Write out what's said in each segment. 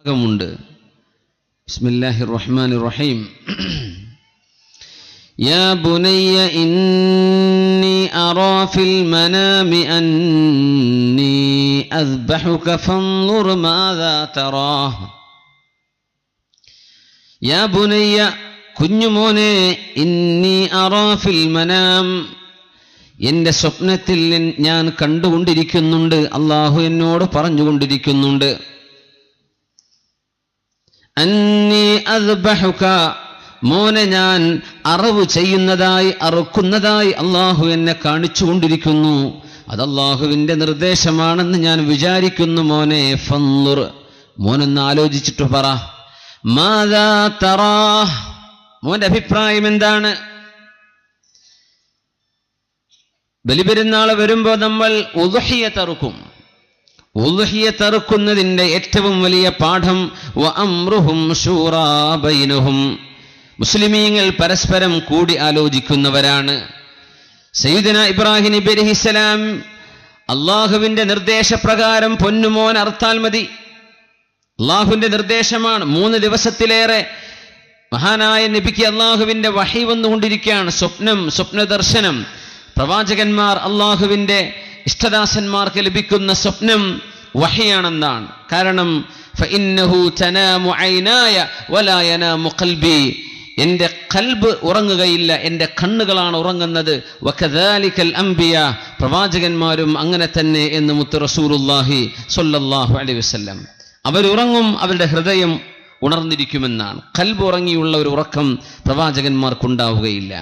ഭാഗമുണ്ട്. ബിസ്മില്ലാഹിർ റഹ്മാനിർ റഹീം. യാ ബുനയ്യ ഇന്നി അറാ ഫിൽ മനാമി അന്നി അസ്ബഹുക ഫൻദുർ മാദാ തറാ. യാ ബുനയ്യ, കുഞ്ഞുമോനെ, ഇന്നി അറാ ഫിൽ മനാം, എൻ്റെ സ്വപ്നത്തിൽ ഞാൻ കണ്ടുകൊണ്ടിരിക്കുന്നുണ്ട്, അള്ളാഹു എന്നോട് പറഞ്ഞുകൊണ്ടിരിക്കുന്നുണ്ട്. അന്നി അസ്ബഹുക, മോനെ ഞാൻ അറവ് ചെയ്യുന്നതായി, അറുക്കുന്നതായി അള്ളാഹു എന്നെ കാണിച്ചുകൊണ്ടിരിക്കുന്നു. അത് അള്ളാഹുവിൻ്റെ നിർദ്ദേശമാണെന്ന് ഞാൻ വിചാരിക്കുന്നു. മോനെ ഫൻദുർ, മോനൊന്ന് ആലോചിച്ചിട്ട് പറ. മാദാ തറാ, മോന്റെ അഭിപ്രായം എന്താണ്? ബലിപെരുന്നാൾ വരുമ്പോ നമ്മൾ ഉദ്ഹിയത്ത് അറുക്കും. ഉദ്ഹിയത്ത് അറുക്കുന്നതിന്റെ ഏറ്റവും വലിയ പാഠം വഅംറുഹും ശൂറാ ബൈനഹും, മുസ്ലിമീങ്ങൾ പരസ്പരം കൂടി ആലോചിക്കുന്നവരാണ്. സയ്യിദുനാ ഇബ്രാഹിം നബി അലൈഹിസ്സലാം അള്ളാഹുവിന്റെ നിർദ്ദേശപ്രകാരം പൊന്നുമോൻ അർത്താൽ മതി. അള്ളാഹുവിന്റെ നിർദ്ദേശമാണ്. 3 ദിവസത്തിലേറെ മഹാനായ നബിക്ക് അള്ളാഹുവിന്റെ വഹി വന്നുകൊണ്ടിരിക്കുകയാണ്. സ്വപ്നദർശനം. പ്രവാചകന്മാർ, അള്ളാഹുവിന്റെ ഇഷ്ടദാസന്മാർക്ക് ലഭിക്കുന്ന സ്വപ്നം വഹിയാണെന്നാണ്. കാരണം ഫഇന്നഹു തനാമു ഐനായ വലാ യനാമു ഖൽബി, എൻ്റെ ഖൽബ് ഉറങ്ങുകയില്ല, എൻ്റെ കണ്ണുകളാണ് ഉറങ്ങുന്നത്. വകദാലികൽ അംബിയ, പ്രവാചകന്മാരും അങ്ങനെ തന്നെ എന്ന് മുത്ത് റസൂലുള്ളാഹി സ്വല്ലല്ലാഹു അലൈഹി വസല്ലം. അവരുറങ്ങും, അവരുടെ ഹൃദയം ഉണർന്നിരിക്കുമെന്നാണ്. ഖൽബ് ഉറങ്ങിയുള്ള ഒരു ഉറക്കം പ്രവാചകന്മാർക്കുണ്ടാവുകയില്ല.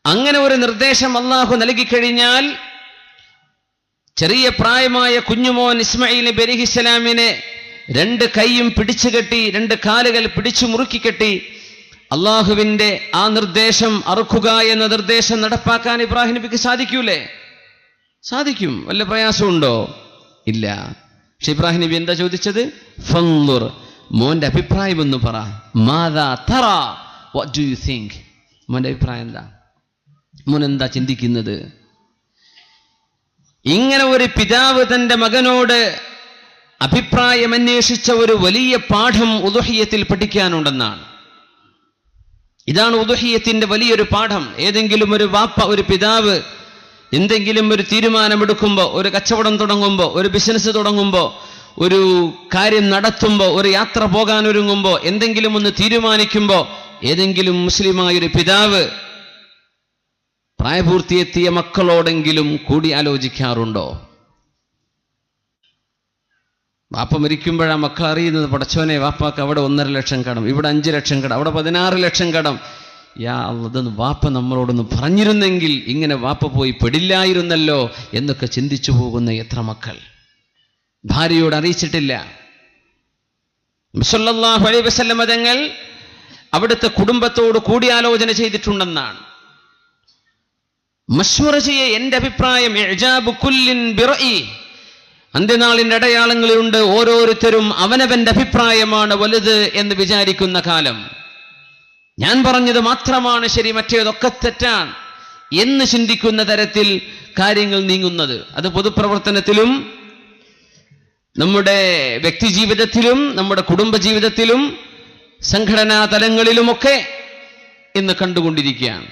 അങ്ങനെ ഒരു നിർദ്ദേശം അള്ളാഹു നൽകിക്കഴിഞ്ഞാൽ ചെറിയ പ്രായമായ കുഞ്ഞുമോൻ ഇസ്മായിൽ നബി അലൈഹിസ്സലാമിനെ 2 കൈയും പിടിച്ചു കെട്ടി, 2 കാലുകൾ പിടിച്ചു മുറുക്കിക്കെട്ടി അള്ളാഹുവിന്റെ ആ നിർദ്ദേശം, അറുക്കുക എന്ന നിർദ്ദേശം നടപ്പാക്കാൻ ഇബ്രാഹിം നബിക്ക് സാധിക്കൂലേ? സാധിക്കും. വല്ല പ്രയാസമുണ്ടോ? ഇല്ല. പക്ഷെ ഇബ്രാഹിം നബി എന്താ ചോദിച്ചത്? ഫൻദുർ, മോന്റെ അഭിപ്രായം എന്ന് പറ. മാദാ തറാ, വാട്ട് ഡു യു തിങ്ക്? മോന്റെ അഭിപ്രായം എന്താ? മോൻ എന്താ ചിന്തിക്കുന്നത്? ഇങ്ങനെ ഒരു പിതാവ് തന്റെ മകനോട് അഭിപ്രായം അന്വേഷിച്ച ഒരു വലിയ പാഠം ഉദ്ഹിയത്തിൽ പഠിക്കാനുണ്ടെന്നാണ്. ഇതാണ് ഉദ്ഹിയത്തിന്റെ വലിയൊരു പാഠം. ഏതെങ്കിലും ഒരു വാപ്പ, ഒരു പിതാവ് എന്തെങ്കിലും ഒരു തീരുമാനമെടുക്കുമ്പോൾ, ഒരു കച്ചവടം തുടങ്ങുമ്പോൾ, ഒരു ബിസിനസ് തുടങ്ങുമ്പോൾ, ഒരു കാര്യം നടത്തുമ്പോൾ, ഒരു യാത്ര പോകാൻ ഒരുങ്ങുമ്പോൾ, എന്തെങ്കിലും ഒന്ന് തീരുമാനിക്കുമ്പോൾ, ഏതെങ്കിലും മുസ്ലിമായൊരു പിതാവ് പ്രായപൂർത്തിയെത്തിയ മക്കളോടെങ്കിലും കൂടി ആലോചിക്കാറുണ്ടോ? വാപ്പ മരിക്കുമ്പോഴാ മക്കൾ അറിയുന്നത്, പടച്ചോനെ വാപ്പാക്ക് അവിടെ 1.5 ലക്ഷം കടം, ഇവിടെ 5 ലക്ഷം കടം, അവിടെ 16 ലക്ഷം കടം. യാ അല്ലാഹ്, ഇതൊന്ന് വാപ്പ നമ്മളോടൊന്ന് പറഞ്ഞിരുന്നെങ്കിൽ ഇങ്ങനെ വാപ്പ പോയി പെടില്ലായിരുന്നല്ലോ എന്നൊക്കെ ചിന്തിച്ചു പോകുന്ന എത്ര മക്കൾ ഭാര്യയോട് അറിയിച്ചിട്ടില്ല. സല്ലല്ലാഹു അലൈഹി വസല്ലം തങ്ങൾ അവിടുത്തെ കുടുംബത്തോട് കൂടിയാലോചന ചെയ്തിട്ടുണ്ടെന്നാണ്. മശ്വറ ചെയ്യ, എൻ്റെ അഭിപ്രായം, ഇഅ്ജാബു കുല്ലിൻ ബിറഇ, അന്ത്യനാളിന്റെ അടയാളങ്ങളിലുണ്ട്. ഓരോരുത്തരും അവനവന്റെ അഭിപ്രായമാണ് വലുത് എന്ന് വിചാരിക്കുന്ന കാലം, ഞാൻ പറഞ്ഞത് മാത്രമാണ് ശരി, മറ്റേതൊക്കെ തെറ്റാണ് എന്ന് ചിന്തിക്കുന്ന തരത്തിൽ കാര്യങ്ങൾ നീങ്ങുന്നത്. അത് പൊതുപ്രവർത്തനത്തിലും നമ്മുടെ വ്യക്തിജീവിതത്തിലും നമ്മുടെ കുടുംബജീവിതത്തിലും സംഘടനാ തലങ്ങളിലുമൊക്കെ ഇന്ന് കണ്ടുകൊണ്ടിരിക്കുകയാണ്.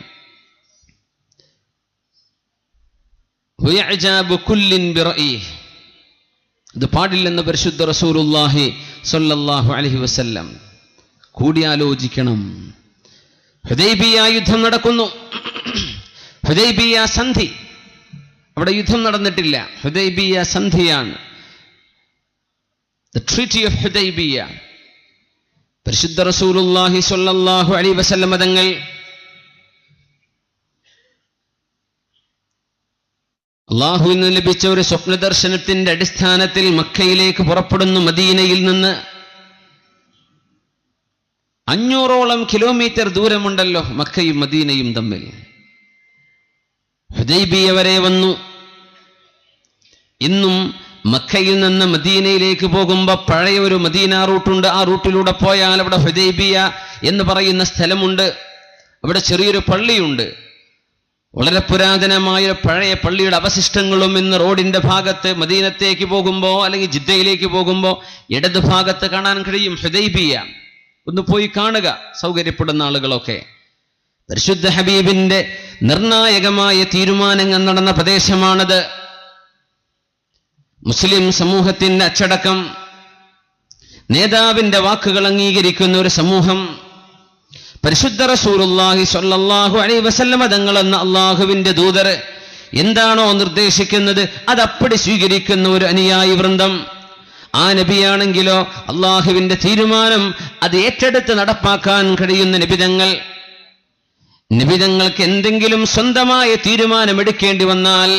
ഇത് പാടില്ലെന്ന് പരിശുദ്ധ റസൂലുള്ളാഹി സ്വല്ലല്ലാഹു അലൈഹി വസല്ലം. കൂടിയാലോചിക്കണം. ഹുദൈബിയ യുദ്ധം നടക്കുന്നു. ഹുദൈബിയ സന്ധി. അവിടെ യുദ്ധം നടന്നിട്ടില്ല, ഹുദൈബിയ സന്ധിയാണ്. The Treaty of Hudaibiya. പരിശുദ്ധ റസൂലുള്ളാഹി സ്വല്ലല്ലാഹു അലൈഹി വസല്ലം തങ്ങൾ അള്ളാഹുവിൽ നിന്ന് ലഭിച്ച ഒരു സ്വപ്നദർശനത്തിന്റെ അടിസ്ഥാനത്തിൽ മക്കയിലേക്ക് പുറപ്പെടുന്നു. മദീനയിൽ നിന്ന് 500ഓളം കിലോമീറ്റർ ദൂരമുണ്ടല്ലോ മക്കയും മദീനയും തമ്മിൽ. ഹുദൈബിയ വരെ വന്നു. ഇന്നും മക്കയിൽ നിന്ന് മദീനയിലേക്ക് പോകുമ്പോൾ പഴയ ഒരു മദീന റൂട്ടുണ്ട്. ആ റൂട്ടിലൂടെ പോയാൽ അവിടെ ഹുദൈബിയ എന്ന് പറയുന്ന സ്ഥലമുണ്ട്. അവിടെ ചെറിയൊരു പള്ളിയുണ്ട്. വളരെ പുരാതനമായ പഴയ പള്ളിയുടെ അവശിഷ്ടങ്ങളും ഇന്ന് റോഡിന്റെ ഭാഗത്ത് മദീനത്തേക്ക് പോകുമ്പോ അല്ലെങ്കിൽ ജിദ്ദയിലേക്ക് പോകുമ്പോ ഇടത് ഭാഗത്ത് കാണാൻ കഴിയും. ഹുദൈബിയ ഒന്ന് പോയി കാണുക, സൗകര്യപ്പെടുന്ന ആളുകളൊക്കെ. പരിശുദ്ധ ഹബീബിന്റെ നിർണായകമായ തീരുമാനങ്ങൾ നടന്ന പ്രദേശമാണത്. മുസ്ലിം സമൂഹത്തിന്റെ അച്ചടക്കം, നേതാവിന്റെ വാക്കുകൾ അംഗീകരിക്കുന്ന ഒരു സമൂഹം, പരിശുദ്ധ റസൂലുള്ളാഹി സ്വല്ലല്ലാഹു അലൈഹി വസല്ലമ തങ്ങളെന്ന അള്ളാഹുവിന്റെ ദൂതർ എന്താണോ നിർദ്ദേശിക്കുന്നത് അതപ്പടി സ്വീകരിക്കുന്ന ഒരു അനുയായി വൃന്ദം. ആ നബിയാണെങ്കിലോ അള്ളാഹുവിന്റെ തീരുമാനം അത് ഏറ്റെടുത്ത് നടപ്പാക്കാൻ കഴിയുന്ന നബിതങ്ങൾക്ക് എന്തെങ്കിലും സ്വന്തമായ തീരുമാനമെടുക്കേണ്ടി വന്നാൽ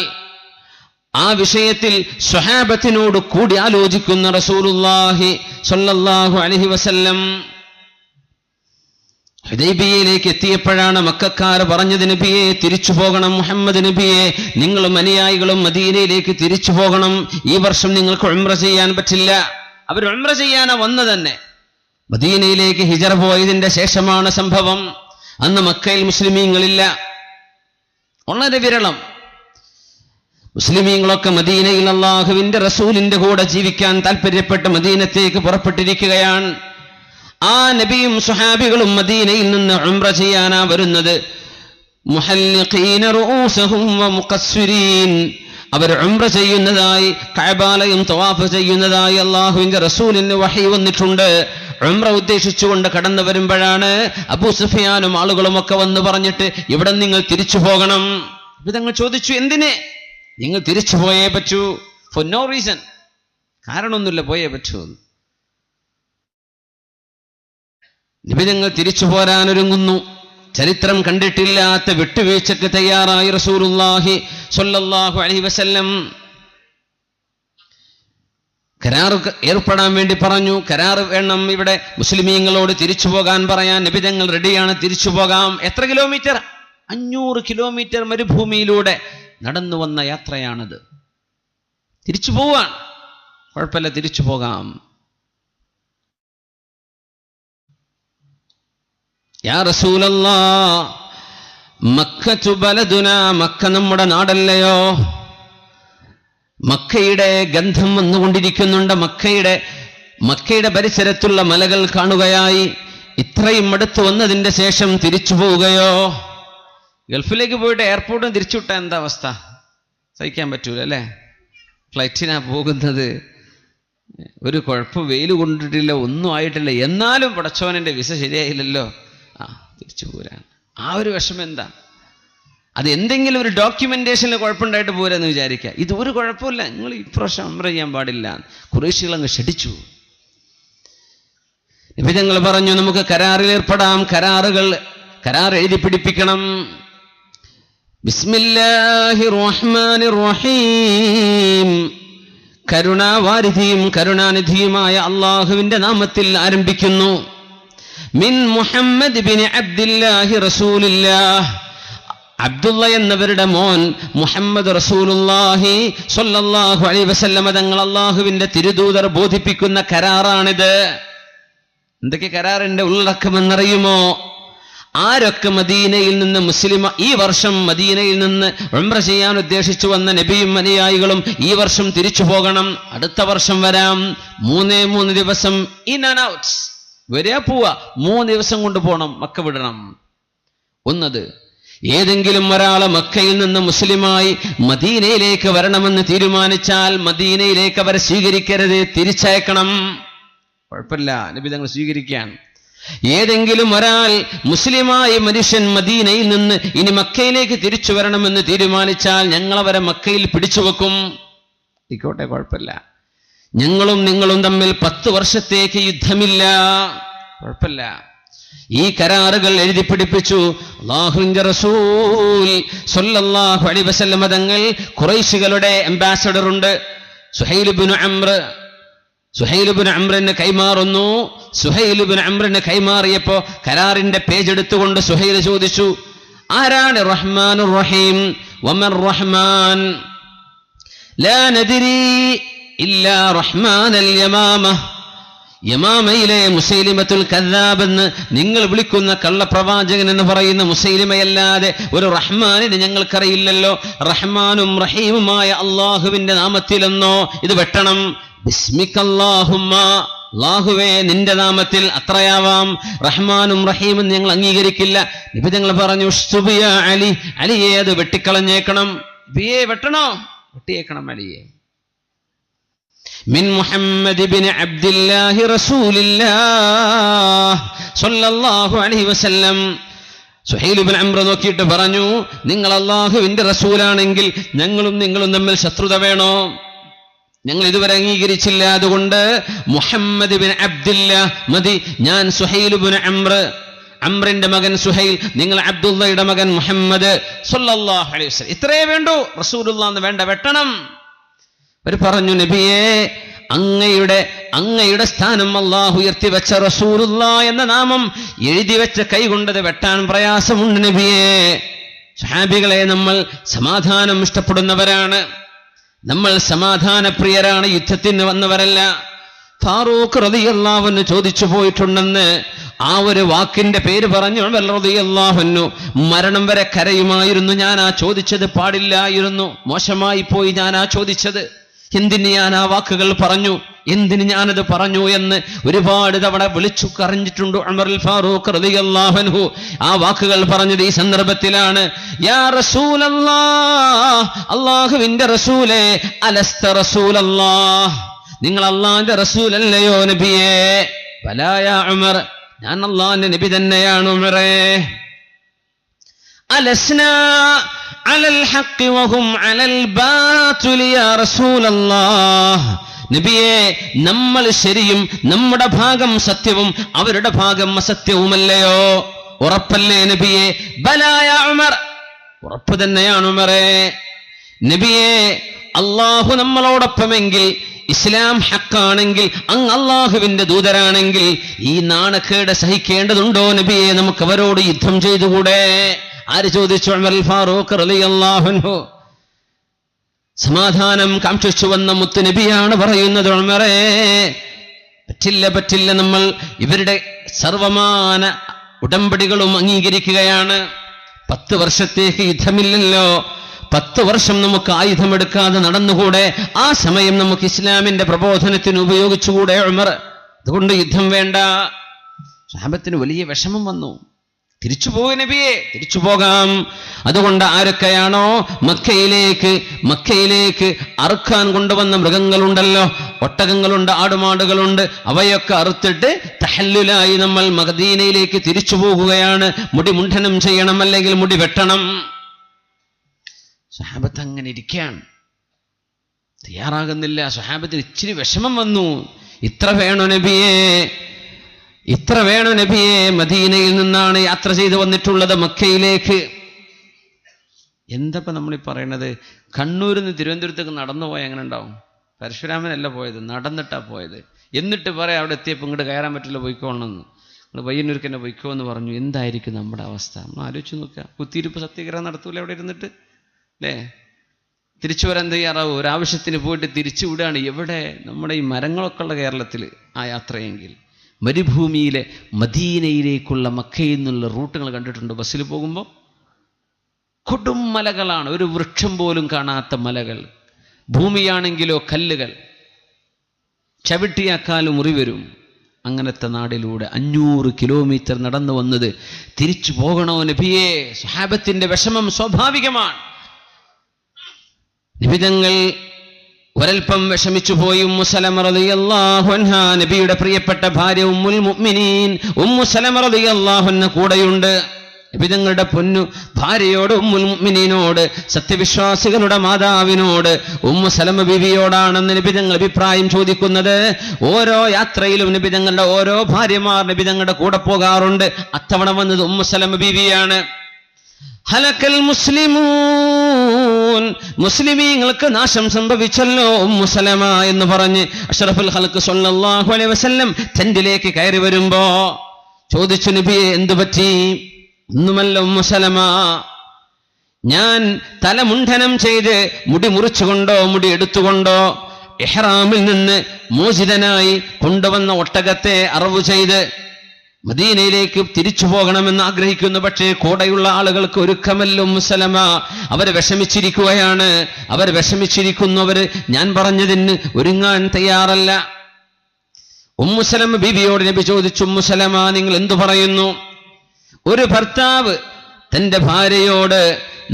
ആ വിഷയത്തിൽ സ്വഹാബത്തിനോട് കൂടി ആലോചിക്കുന്ന റസൂലുള്ളാഹി സ്വല്ലല്ലാഹു അലൈഹി വസല്ലം. ഹുദൈബിയയിലേക്ക് എത്തിയപ്പോഴാണ് മക്കക്കാർ പറഞ്ഞത്, നബിയെ തിരിച്ചു പോകണം, മുഹമ്മദ് നബിയെ നിങ്ങളും അനുയായികളും മദീനയിലേക്ക് തിരിച്ചു പോകണം, ഈ വർഷം നിങ്ങൾക്ക് ഉംറ ചെയ്യാൻ പറ്റില്ല. അവർ ഉംറ ചെയ്യാനാ വന്നു തന്നെ. മദീനയിലേക്ക് ഹിജറ പോയതിന്റെ ശേഷമാണ് സംഭവം. അന്ന് മക്കയിൽ മുസ്ലിമീങ്ങളില്ല, വളരെ വിരളം. മുസ്ലിമീങ്ങളൊക്കെ മദീനയിൽ അല്ലാഹുവിന്റെ റസൂലിന്റെ കൂടെ ജീവിക്കാൻ താല്പര്യപ്പെട്ട് മദീനത്തേക്ക് പുറപ്പെട്ടിരിക്കുകയാണ്. ആ നബിയും സ്വഹാബികളും മദീനയിൽ നിന്ന് ഉംറ ചെയ്യാനാ വരുന്നത്. മുഹല്ലിഖീന റൂസഹും വമുഖസ്സിരീൻ, അവർ ഉംറ ചെയ്യുന്നതായി, കഅബാലയം തവാഫ് ചെയ്യുന്നതായി അല്ലാഹുവിന്റെ റസൂലിന് വഹി വന്നിട്ടുണ്ട്. ഉംറ ഉദ്ദേശിച്ചുകൊണ്ട് കടന്നു വരുമ്പോഴാണ് അബൂ സുഫിയാനും ആളുകളുമൊക്കെ വന്ന് പറഞ്ഞിട്ട്, ഇവിടെ നിങ്ങൾ തിരിച്ചു പോകണം. തങ്ങൾ ചോദിച്ചു, എന്തിനെ? നിങ്ങൾ തിരിച്ചു പോയേ പറ്റൂ. ഫോർ നോ റീസൺ, കാരണമൊന്നുമില്ല, പോയേ പറ്റൂ. നിബിതങ്ങൾ തിരിച്ചു പോരാനൊരുങ്ങുന്നു. ചരിത്രം കണ്ടിട്ടില്ലാത്ത വിട്ടുവീഴ്ചക്ക് തയ്യാറായി റസൂലുള്ളാഹി സ്വല്ലല്ലാഹു അലൈഹി വസല്ലം. കരാർ ഏർപ്പെടാൻ വേണ്ടി പറഞ്ഞു. കരാർ വേണം, ഇവിടെ മുസ്ലിമീങ്ങളോട് തിരിച്ചു പോകാൻ പറയാൻ. നബിതങ്ങൾ റെഡിയാണ്, തിരിച്ചു പോകാം. എത്ര കിലോമീറ്റർ? 500 കിലോമീറ്റർ മരുഭൂമിയിലൂടെ നടന്നു വന്ന യാത്രയാണത്. തിരിച്ചു പോവാൻ കുഴപ്പമില്ല, തിരിച്ചു പോകാം. യാ റസൂലല്ലാഹ്, മക്കത്തു ബലദുനാ, മക്ക നമ്മുടെ നാടല്ലയോ? മക്കയുടെ ഗന്ധം വന്നുകൊണ്ടിരിക്കുന്നുണ്ട്. മക്കയുടെ പരിസരത്തുള്ള മലകൾ കാണുകയായി. ഇത്രയും അടുത്ത് വന്നതിന്റെ ശേഷം തിരിച്ചു പോവുകയോ? ഗൾഫിലേക്ക് പോയിട്ട് എയർപോർട്ടിൽ തിരിച്ചുവിട്ടാൽ എന്താ അവസ്ഥ? സഹിക്കാൻ പറ്റൂല അല്ലേ? ഫ്ലൈറ്റിനാ പോകുന്നത്, ഒരു കുഴപ്പം, വെയിൽ കൊണ്ടിട്ടില്ല, ഒന്നും ആയിട്ടില്ല, എന്നാലും പടച്ചോനന്റെ വിസ ശരിയായില്ലല്ലോ, തിരിച്ചു പോരാൻ. ആ ഒരു വിഷമം എന്താ? അത് എന്തെങ്കിലും ഒരു ഡോക്യുമെന്റേഷനിൽ കുഴപ്പമുണ്ടായിട്ട് പോരാന്ന് വിചാരിക്കുക. ഇത് ഒരു കുഴപ്പമില്ല, നിങ്ങൾ ഇപ്രാവശ്യം ഉംറ ചെയ്യാൻ പാടില്ല. ഖുറൈശികൾ അങ്ങ് ക്ഷണിച്ചു. നബി തങ്ങൾ പറഞ്ഞു, നമുക്ക് കരാറിൽ ഏർപ്പെടാം. കരാർ എഴുതി പിടിപ്പിക്കണം. ബിസ്മില്ലാഹിർ റഹ്മാനിർ റഹീം, കരുണാവാരിധിയും കരുണാനിധിയുമായ അള്ളാഹുവിന്റെ നാമത്തിൽ ആരംഭിക്കുന്നു. മിൻ മുഹമ്മദ് ബിൻ അബ്ദില്ലാഹി റസൂലില്ലാഹ്, അബ്ദുള്ള എന്നവരുടെ മോൻ മുഹമ്മദ് റസൂലുള്ളാഹി സ്വല്ലല്ലാഹു അലൈഹി വസല്ലമ തങ്ങൾ അള്ളാഹുവിന്റെ തിരുദൂതർ ബോധിപ്പിക്കുന്ന കരാറാണിത്. എന്തൊക്കെ കരാറിന്റെ ഉള്ളടക്കമെന്നറിയുമോ? ആരൊക്കെ മദീനയിൽ നിന്ന് ഈ വർഷം മദീനയിൽ നിന്ന് ഉംറ ചെയ്യാൻ ഉദ്ദേശിച്ചു വന്ന നബിയും അനുയായികളും ഈ വർഷം തിരിച്ചു പോകണം. അടുത്ത വർഷം വരാം. 3 ദിവസം ഇൻ ആൻഡ് ഔട്ട്, വരിക പോവാ. 3 ദിവസം കൊണ്ട് പോകണം, മക്ക വിടണം. ഒന്നത്, ഏതെങ്കിലും ഒരാളെ മക്കയിൽ നിന്ന് മുസ്ലിമായി മദീനയിലേക്ക് വരണമെന്ന് തീരുമാനിച്ചാൽ മദീനയിലേക്ക് അവരെ സ്വീകരിക്കരുത്, തിരിച്ചയക്കണം. കുഴപ്പമില്ല, നബി തങ്ങൾ സ്വീകരിക്കാൻ. ഏതെങ്കിലും ഒരാൾ മുസ്ലിമായ മനുഷ്യൻ മദീനയിൽ നിന്ന് ഇനി മക്കയിലേക്ക് തിരിച്ചു വരണമെന്ന് തീരുമാനിച്ചാൽ ഞങ്ങളവരെ മക്കയിൽ പിടിച്ചു വെക്കും. ആയിക്കോട്ടെ, കുഴപ്പമില്ല. ഞങ്ങളും നിങ്ങളും തമ്മിൽ 10 വർഷത്തേക്ക് യുദ്ധമില്ല, കുഴപ്പമില്ല. ഈ കരാറുകൾ എഴുതി പിടിപ്പിച്ചു. അല്ലാഹുവിന്റെ റസൂൽ സ്വല്ലല്ലാഹു അലൈഹി വസല്ലം തങ്ങൾ ഖുറൈശികളുടെ അംബാസഡർ ഉണ്ട്, സുഹൈൽ ഇബ്നു അംറിനെ കൈമാറുന്നു. സുഹൈൽ ഇബ്നു അംറിനെ കൈമാറിയപ്പോ കരാറിന്റെ പേജ് എടുത്തുകൊണ്ട് സുഹൈൽ ചോദിച്ചു, ആരാണ് റഹ്മാനുർ റഹീം? വമർ റഹ്മാൻ? ലാ നദ്രി ഇല്ലാ റഹ്മാനൽ യമാമ. യമാമയിലെ മുസൈലിമത്തുൽ കദ്ദാബ് എന്ന് നിങ്ങൾ വിളിക്കുന്ന കള്ളപ്രവാചകൻ എന്ന് പറയുന്ന മുസൈലിമയല്ലാതെ ഒരു റഹ്മാനിനെ ഞങ്ങൾക്കറിയില്ലല്ലോ. റഹ്മാനും റഹീമുമായ അള്ളാഹുവിന്റെ നാമത്തിലെന്നോ ഇത് വെട്ടണം. ബിസ്മിക്കല്ലാഹുമ്മ, അല്ലാഹുവേ നിന്റെ നാമത്തിൽ, അത്രയാവാം. റഹ്മാനും റഹീമും ഞങ്ങൾ അംഗീകരിക്കില്ല. നബി തങ്ങൾ പറഞ്ഞു ഉസ്തുബിയ അലി, അലിയെ അത് വെട്ടിക്കളഞ്ഞേക്കണം. നബിയെ വെട്ടണോ? വെട്ടിയേക്കണം അലിയെ. മിൻ മുഹമ്മദ് ഇബ്നു അബ്ദില്ലാഹി റസൂലില്ലാഹ് സ്വല്ലല്ലാഹു അലൈഹി വസല്ലം. സുഹൈൽ ഇബ്നു അംർ നോക്കിയിട്ട് പറഞ്ഞു, നിങ്ങൾ അല്ലാഹുവിന്റെ റസൂലാണെങ്കിൽ ഞങ്ങളും നിങ്ങളും തമ്മിൽ ശത്രുത വേണോ? ഞങ്ങൾ ഇതുവരെ അംഗീകരിച്ചില്ല. അതുകൊണ്ട് മുഹമ്മദ് ഇബ്നു അബ്ദില്ലാഹ് മതി. ഞാൻ സുഹൈൽ ഇബ്നു അംർ, അംറിന്റെ മകൻ സുഹൈൽ, നിങ്ങൾ അബ്ദുള്ളയുടെ മകൻ മുഹമ്മദ് സ്വല്ലല്ലാഹു അലൈഹി വസല്ലം. ഇത്രയേ വേണ്ടൂ, റസൂലുള്ളാഹ് എന്ന് വേണ്ട, വെട്ടണം. അവർ പറഞ്ഞു, നബിയെ അങ്ങയുടെ സ്ഥാനം അല്ലാഹു ഉയർത്തി വെച്ച റസൂലുള്ളാഹ് എന്ന നാമം എഴുതി വെച്ച കൈ കൊണ്ടത് വെട്ടാൻ പ്രയാസമുണ്ട് നബിയെ. സഹാബികളെ, നമ്മൾ സമാധാനം ഇഷ്ടപ്പെടുന്നവരാണ്, നമ്മൾ സമാധാനപ്രിയരാണ്, യുദ്ധത്തിന് വന്നവരല്ല. ഫാറൂഖ് റളിയല്ലാഹു അൻഹു ചോദിച്ചു പോയിട്ടുണ്ടെന്ന് ആ ഒരു വാക്കിന്റെ പേര് പറഞ്ഞു റളിയല്ലാഹു അൻഹു മരണം വരെ കരയുമായിരുന്നു. ഞാനാ ചോദിച്ചത് പാടില്ലായിരുന്നു, മോശമായി പോയി ഞാനാ ചോദിച്ചത്, എന്തിന് ഞാൻ ആ വാക്കുകൾ പറഞ്ഞു, എന്തിന് ഞാനത് പറഞ്ഞു എന്ന് ഒരുപാട് തവണ വിളിച്ചു കരഞ്ഞിട്ടുണ്ട് ഉമർ ഫാറൂഖ് റളിയല്ലാഹു അൻഹു. ആ വാക്കുകൾ പറഞ്ഞത് ഈ സന്ദർഭത്തിലാണ്. യാ റസൂലല്ലാഹ്, അല്ലാഹുവിന്റെ റസൂലേ, അലസ്ത റസൂലല്ലാഹ്, നിങ്ങൾ അല്ലാഹുവിന്റെ റസൂലല്ലയോ നബിയേ? ബലാ യാ ഉമർ, ഞാൻ അല്ലാഹുവിന്റെ നബി തന്നെയാണ് ഉമറേ. അലസ്നാ അലൽ ഹഖ് വഹും അലൽ ബാതിൽ യാ റസൂലല്ലാഹ്, നബിയെ നമ്മൾ ശരിയും നമ്മുടെ ഭാഗം സത്യവും അവരുടെ ഭാഗം അസത്യവുമല്ലയോ? ഉറപ്പല്ലേ നബിയെ? ബലാ യാ ഉമർ, ഉറപ്പ് തന്നെയാണ് ഉമറേ. നബിയെ, അല്ലാഹു നമ്മളോടൊപ്പമെങ്കിൽ, ഇസ്ലാം ഹക്കാണെങ്കിൽ, അങ്ങ് അല്ലാഹുവിന്റെ ദൂതരാണെങ്കിൽ ഈ നാണക്കേട് സഹിക്കേണ്ടതുണ്ടോ നബിയെ? നമുക്ക് അവരോട് യുദ്ധം ചെയ്തുകൂടെ? ആര് ചോദിച്ചു? ഉമർ ഫാറൂഖ് റളിയല്ലാഹു അൻഹു. സമാധാനം കാംക്ഷിച്ചു വന്ന മുത്ത് നബിയാണ് പറയുന്നത്, ഉമറേ പറ്റില്ല, നമ്മൾ ഇവരുടെ സർവമാന ഉടമ്പടികളും അംഗീകരിക്കുകയാണ്. 10 വർഷത്തേക്ക് യുദ്ധമില്ലല്ലോ, 10 വർഷം നമുക്ക് ആയുധമെടുക്കാതെ നടന്നുകൂടെ? ആ സമയം നമുക്ക് ഇസ്ലാമിന്റെ പ്രബോധനത്തിന് ഉപയോഗിച്ചുകൂടെ ഉമർ? അതുകൊണ്ട് യുദ്ധം വേണ്ട. സഹാബത്തിന് വലിയ വിഷമം വന്നു. തിരിച്ചു പോകുക നബിയെ, തിരിച്ചു പോകാം. അതുകൊണ്ട് ആരൊക്കെയാണോ മക്കയിലേക്ക് അറുക്കാൻ കൊണ്ടുവന്ന മൃഗങ്ങളുണ്ടല്ലോ, ഒട്ടകങ്ങളുണ്ട്, ആടുമാടുകളുണ്ട്, അവയൊക്കെ അറുത്തിട്ട് തഹല്ലുലായി നമ്മൾ മദീനയിലേക്ക് തിരിച്ചു പോകുകയാണ്. മുടി മുണ്ഡനം ചെയ്യണം, അല്ലെങ്കിൽ മുടി വെട്ടണം. സ്വഹാബത്ത് അങ്ങനെ ഇരിക്കുകയാണ്, തയ്യാറാകുന്നില്ല. സ്വഹാബത്തിന് ഇച്ചിരി വിഷമം വന്നു. ഇത്ര വേണോ നബിയെ? മദീനയിൽ നിന്നാണ് യാത്ര ചെയ്ത് വന്നിട്ടുള്ളത് മക്കയിലേക്ക്. എന്തപ്പോ നമ്മളീ പറയണത്? കണ്ണൂരിൽ നിന്ന് തിരുവനന്തപുരത്തേക്ക് നടന്നു പോയാൽ എങ്ങനെ ഉണ്ടാവും? പരശുരാമനല്ല പോയത്, നടന്നിട്ടാ പോയത്. എന്നിട്ട് പറയാം അവിടെ എത്തിയപ്പോൾ ഇങ്ങോട്ട് കയറാൻ പറ്റില്ല, പോയിക്കോണമെന്ന്. നിങ്ങൾ പയ്യന്നൂർക്ക് തന്നെ പോയിക്കോ എന്ന് പറഞ്ഞു. എന്തായിരിക്കും നമ്മുടെ അവസ്ഥ? നമ്മൾ ആലോചിച്ച് നോക്കുക. കുത്തിയിരിപ്പ് സത്യഗ്രഹം നടത്തൂല അവിടെ ഇരുന്നിട്ട്, അല്ലേ? തിരിച്ചു വരാൻ തയ്യാറാവും. ഒരാവശ്യത്തിന് പോയിട്ട് തിരിച്ചു വിടുകയാണ്. എവിടെ? നമ്മുടെ ഈ മരങ്ങളൊക്കെ ഉള്ള കേരളത്തിൽ ആ യാത്രയെങ്കിൽ. മരുഭൂമിയിലെ മദീനയിലേക്കുള്ള മക്കയിൽ നിന്നുള്ള റൂട്ടുകൾ കണ്ടിട്ടുണ്ട് ബസ്സിൽ പോകുമ്പോൾ? കൊടും മലകളാണ്, ഒരു വൃക്ഷം പോലും കാണാത്ത മലകൾ. ഭൂമിയാണെങ്കിലോ കല്ലുകൾ, ചവിട്ടിയാക്കാലും മുറി വരും. അങ്ങനത്തെ നാടിലൂടെ 500 കിലോമീറ്റർ നടന്നു വന്നത് തിരിച്ചു പോകണോ നബിയെ? സ്വഹാബത്തിന്റെ വിഷമം സ്വാഭാവികമാണ്. നിബിതങ്ങൾ ഒരൽപ്പം വിഷമിച്ചു പോയി. ഉമ്മു സലമ റളിയല്ലാഹു അൻഹാ, നബിയുടെ പ്രിയപ്പെട്ട ഭാര്യ ഉമ്മുൽ മുഅ്മിനീൻ ഉമ്മു സലമ റളിയല്ലാഹു അൻഹ കൂടെയുണ്ട്. നബിതങ്ങളുടെ പൊന്നു ഭാര്യയോട്, ഉമ്മുൽ മുഅ്മിനീനോട്, സത്യവിശ്വാസികളുടെ മാതാവിനോട്, ഉമ്മു സലമ ബീവിയോടാണെന്ന് നബിതങ്ങൾ അഭിപ്രായം ചോദിക്കുന്നത്. ഓരോ യാത്രയിലും നബിതങ്ങളുടെ ഓരോ ഭാര്യമാർ നബിതങ്ങളുടെ കൂടെ പോകാറുണ്ട്. അത്തവണ വന്നത് ഉമ്മു സലമ ബീവിയാണ്. ഹലക്കൽ മുസ്ലിമൂൻ, മുസ്ലിമീങ്ങൾക്ക് നാശം സംഭവിച്ചല്ലോ ഉമ്മു സലമ എന്ന് പറഞ്ഞ് അഷ്റഫുൽ ഖൽഖ് സ്വല്ലല്ലാഹു അലൈഹി വസല്ലം ടെന്റിലേക്ക് കയറി വരുമ്പോ ചോദിച്ചു, നബിയെ എന്തു പറ്റി? ഒന്നുമല്ല ഉമ്മു സലമ, ഞാൻ തലമുണ്ഡനം ചെയ്ത് മുടി മുറിച്ചുകൊണ്ടോ മുടി എടുത്തുകൊണ്ടോ ഇഹ്റാമിൽ നിന്ന് മോചിതനായി കൊണ്ടുവന്ന ഒട്ടകത്തെ അറവ് ചെയ്ത് മദീനയിലേക്ക് തിരിച്ചു പോകണമെന്ന് ആഗ്രഹിക്കുന്നു. പക്ഷേ കൂടെയുള്ള ആളുകൾക്ക് ഒരുക്കമല്ല. ഉമ്മു സലമ അവര് വിഷമിച്ചിരിക്കുകയാണ്. അവർ വിഷമിച്ചിരിക്കുന്നവര് ഞാൻ പറഞ്ഞതിന് ഒരുങ്ങാൻ തയ്യാറല്ല. ഉമ്മു സലമ ബീവിയോട് നബി ചോദിച്ചു, ഉമ്മു സലമ നിങ്ങൾ എന്തു പറയുന്നു? ഒരു ഭർത്താവ് തന്റെ ഭാര്യയോട്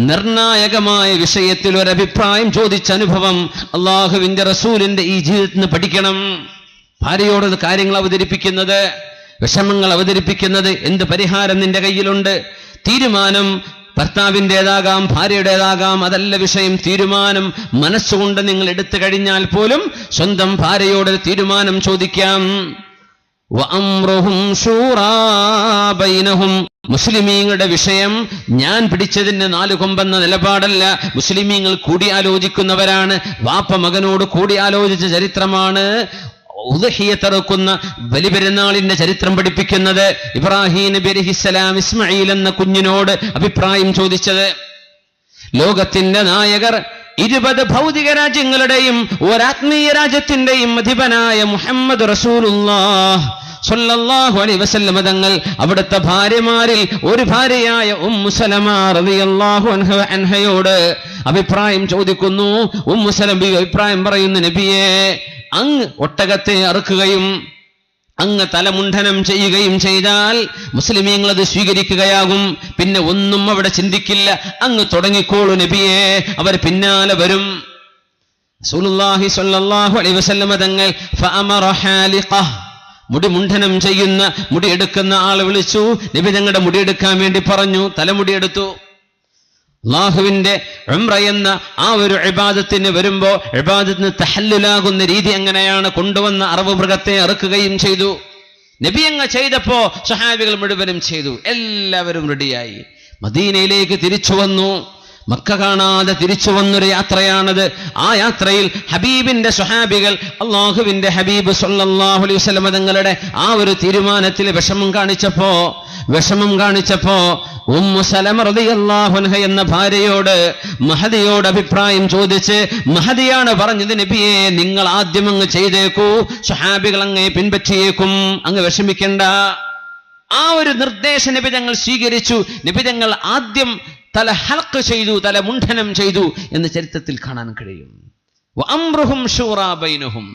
നിർണായകമായ വിഷയത്തിൽ ഒരു അഭിപ്രായം ചോദിച്ച അനുഭവം അള്ളാഹുവിന്റെ റസൂലിന്റെ ഈ ജീവിതത്തിൽ നിന്ന് പഠിക്കണം. ഭാര്യയോട് കാര്യങ്ങൾ അവതരിപ്പിക്കുന്നത്, വിഷമങ്ങൾ അവതരിപ്പിക്കുന്നത്, എന്ത് പരിഹാരം നിന്റെ കയ്യിലുണ്ട്? തീരുമാനം ഭർത്താവിൻ്റെതാകാം, ഭാര്യയുടേതാകാം, അതല്ല വിഷയം. തീരുമാനം മനസ്സുകൊണ്ട് നിങ്ങൾ എടുത്തു കഴിഞ്ഞാൽ പോലും സ്വന്തം ഭാര്യയോട് തീരുമാനം ചോദിക്കാം. വഅംറുഹും ശൂറാ ബൈനഹും. മുസ്ലിമീങ്ങളുടെ വിഷയം ഞാൻ പിടിച്ചതിന് 4 കൊമ്പെന്ന നിലപാടല്ല. മുസ്ലിമീങ്ങൾ കൂടിയാലോചിക്കുന്നവരാണ്. വാപ്പ മകനോട് കൂടിയാലോചിച്ച ചരിത്രമാണ് ഉദ്ഹിയത്തറുക്കുന്ന ബലിപെരുന്നാളിന്റെ ചരിത്രം പഠിപ്പിക്കുന്നത്. ഇബ്രാഹിം നബി അലൈഹിസ്സലാം ഇസ്മായിൽ എന്ന കുഞ്ഞിനോട് അഭിപ്രായം ചോദിച്ചത്. ലോകത്തിന്റെ നായകർ 20 ഭൗതിക രാജ്യങ്ങളുടെയും ഒരാത്മീയ രാജ്യത്തിന്റെയും അധിപനായ മുഹമ്മദ് റസൂലുള്ളാഹ് സ്വല്ലല്ലാഹു അലൈഹി വസല്ലം തങ്ങൾ അവിടുത്തെ ഭാര്യമാരിൽ ഒരു ഭാര്യയായ ഉമ്മു സലമ റളിയല്ലാഹു അൻഹയോട് അഭിപ്രായം ചോദിക്കുന്നു. ഉമ്മു സലമ അഭിപ്രായം പറയുന്നു, നബിയേ, അങ്ങ് ഒട്ടകത്തെ അറുക്കുകയും അങ്ങ് തലമുണ്ഡനം ചെയ്യുകയും ചെയ്താൽ മുസ്ലിമീങ്ങൾ അത് സ്വീകരിക്കുകയാകും. പിന്നെ ഒന്നും അവിടെ ചിന്തിക്കില്ല. അങ്ങ് തുടങ്ങിക്കോളൂ നബിയേ, അവർ പിന്നാലെ വരും. റസൂലുള്ളാഹി സ്വല്ലല്ലാഹു അലൈഹി വസല്ലം തങ്ങൾ ഫഅമറ ഹാലിഖഹ്, മുടി മുണ്ഡനം ചെയ്യുന്ന, മുടിയെടുക്കുന്ന ആളെ വിളിച്ചു. നബി തങ്ങളുടെ മുടിയെടുക്കാൻ വേണ്ടി പറഞ്ഞു. തലമുടിയെടുത്തു. അല്ലാഹുവിന്റെ ഉംറ എന്ന ആ ഒരു ഇബാദത്തിന് വരുമ്പോ ഇബാദത്തിന് തഹല്ലുലാകുന്ന രീതി എങ്ങനെയാണ്? കൊണ്ടുവന്ന അറവ് മൃഗത്തെ അറുക്കുകയും ചെയ്തു. നബി അങ്ങ് ചെയ്തപ്പോ സ്വഹാബികൾ മുഴുവനും ചെയ്തു. എല്ലാവരും റെഡിയായി മദീനയിലേക്ക് തിരിച്ചു വന്നു. മക്ക കാണാതെ തിരിച്ചു വന്നൊരു യാത്രയാണത്. ആ യാത്രയിൽ ഹബീബിന്റെ സ്വഹാബികൾ അല്ലാഹുവിന്റെ ഹബീബ് സ്വല്ലല്ലാഹു അലൈഹി വസല്ലം തങ്ങളുടെ ആ ഒരു തീരുമാനത്തിൽ വിഷമം കാണിച്ചപ്പോ ഉമ്മു സലമ റളിയല്ലാഹു അൻഹ എന്ന ഭാര്യയോട് മഹദിയോട് അഭിപ്രായം ചോദിച്ച് മഹദിയാണ് പറഞ്ഞത്, നബിയെ നിങ്ങൾ ആദ്യം അങ്ങ് ചെയ്തേക്കൂ, സ്വഹാബികൾ അങ്ങേ പിൻപറ്റിയേക്കും, അങ്ങ് വിഷമിക്കണ്ട. ആ ഒരു നിർദ്ദേശ നബി തങ്ങൾ സ്വീകരിച്ചു. നബി തങ്ങൾ ആദ്യം തല ഹൽഖ് ചെയ്തു, തല മുണ്ഡനം ചെയ്തു എന്ന് ചരിത്രത്തിൽ കാണാൻ കഴിയും. വഅംറുഹും ശൂറാ ബൈനഹും.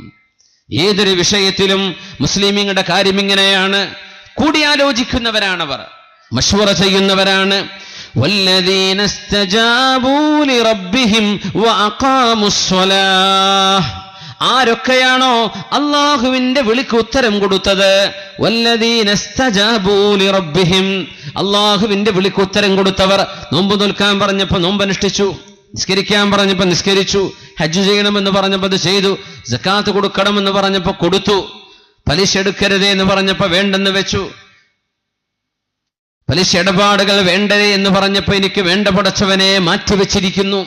ഏതൊരു വിഷയത്തിലും മുസ്ലിമീങ്ങളുടെ കാര്യം ഇങ്ങനെയാണ്. കൂടിയാലോചിക്കുന്നവരാണവർ, മശ്വറ ചെയ്യുന്നവരാണ്. വല്ലദീന ഇസ്തജാബൂ ലിറബ്ബിഹിം വഅഖാമുസ്സലാഹ്. ആരൊക്കെയാണോ അല്ലാഹുവിന്റെ വിളിക്ക് ഉത്തരം കൊടുത്തത്, വല്ലദീന ഇസ്തജാബൂ ലിറബ്ബിഹിം, അല്ലാഹുവിന്റെ വിളിക്ക് ഉത്തരം കൊടുത്തവർ. നോമ്പ് നോൽക്കാൻ പറഞ്ഞപ്പോ നോമ്പ് അനുഷ്ഠിച്ചു, നിസ്കരിക്കാൻ പറഞ്ഞപ്പോ നിസ്കരിച്ചു, ഹജ്ജ് ചെയ്യണമെന്ന് പറഞ്ഞപ്പോ അത് ചെയ്തു, സക്കാത്ത് കൊടുക്കണമെന്ന് പറഞ്ഞപ്പോ കൊടുത്തു, പലിശ എടുക്കരുതേ എന്ന് പറഞ്ഞപ്പോ വേണ്ടെന്ന് വെച്ചു, പലിശ ഇടപാടുകൾ വേണ്ടതേ എന്ന് പറഞ്ഞപ്പോ എനിക്ക് വേണ്ട പടച്ചവനെ മാറ്റിവെച്ചിരിക്കുന്നു.